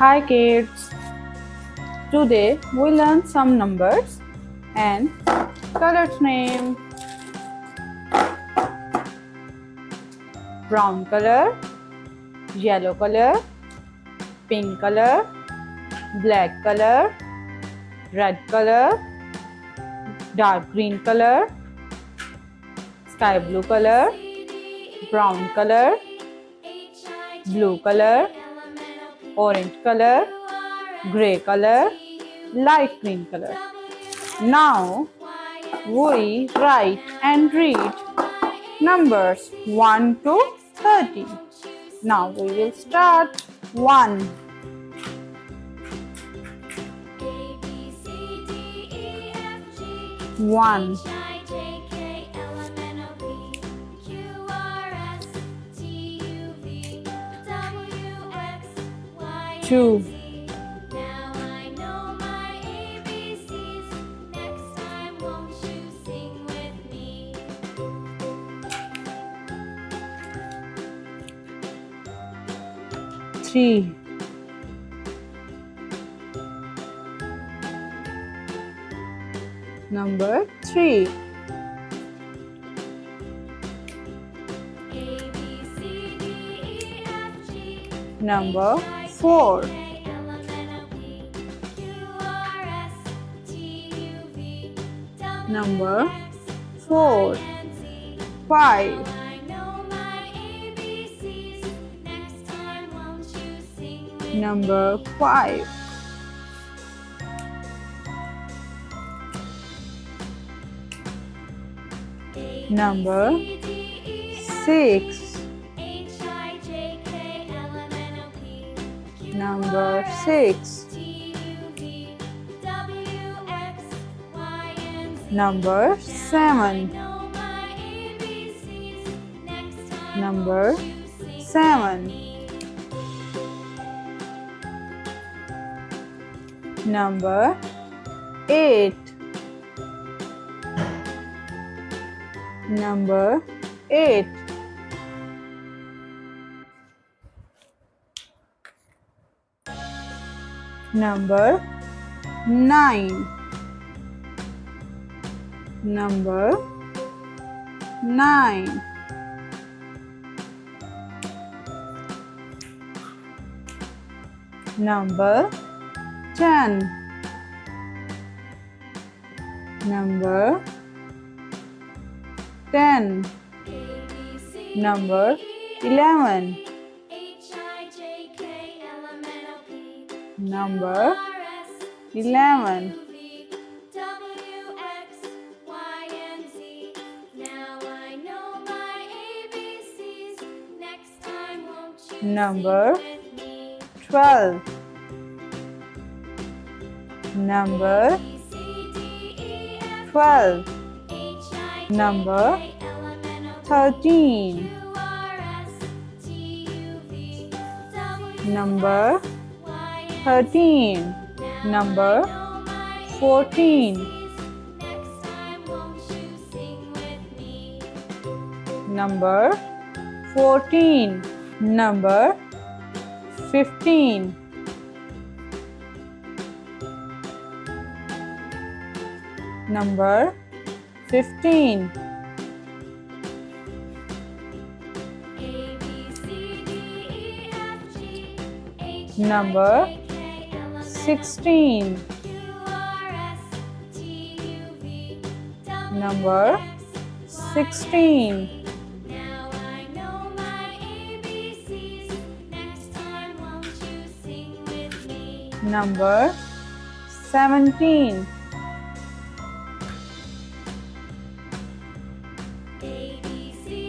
Hi kids! Today we learn some numbers and colors name. Brown color, yellow color, pink color, black color, red color, dark green color, sky blue color, brown color, blue color, orange color, gray color, light green color. Now we write and read numbers 1 to 30. Now we will start 1. One. Two. Now I know my ABCs. Next time, won't you sing with me? 3. Number 3. A, B, C, D, E, F, G. Number 4. Number 4. 5. Number 5. Number 6. Number 6. Number 7. Number 7. Number 8. Number 8. Number 9. Number 9. Number 10. Number 10. Number 11. Number 11. Number 12. Number 12. Number 13. Number 13. Number 14. Number 14. Number 15. Number 15. Number 16. Number 16. Number 17.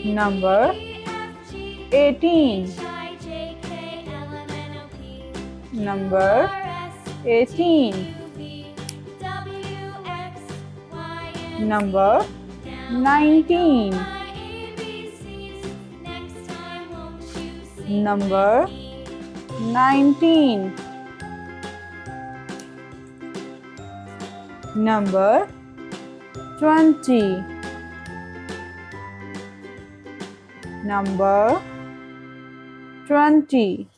Number 18. Number 18. Number 19. Number 19. Number 20. Number 20.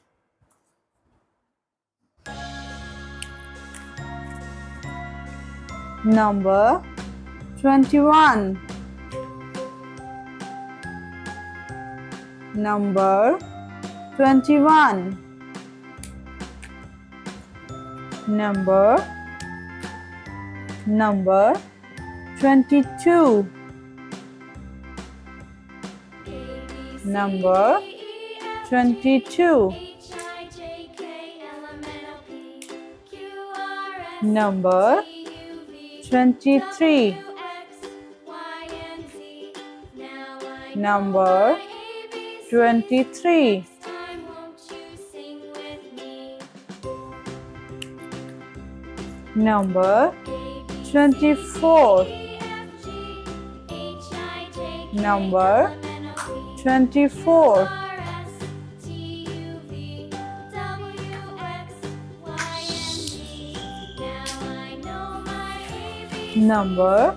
Number 21. Number 21. Number 22. Number 22. Number 23. Number 23. Number 24. Number 24. Number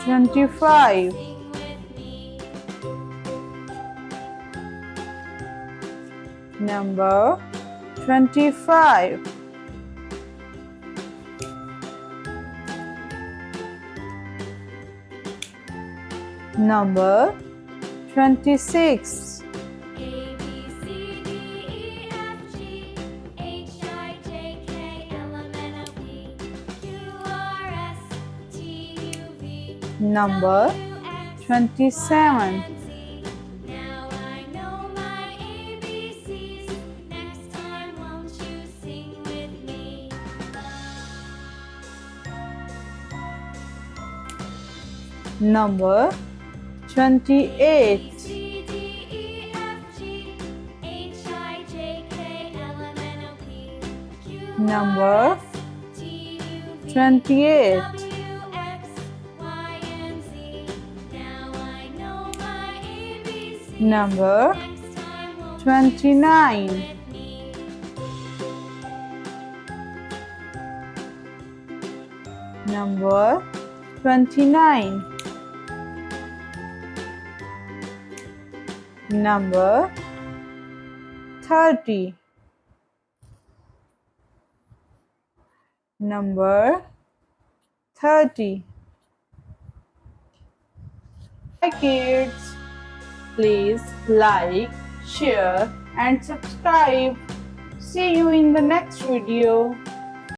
25. Number 25. Number 26. Number 27. Now I know my ABCs. Next time, won't you sing with me? Number 28. Number 28. Number 29. Number 29. Number 30. Number 30. Hi kids, please like, share and subscribe. See you in the next video.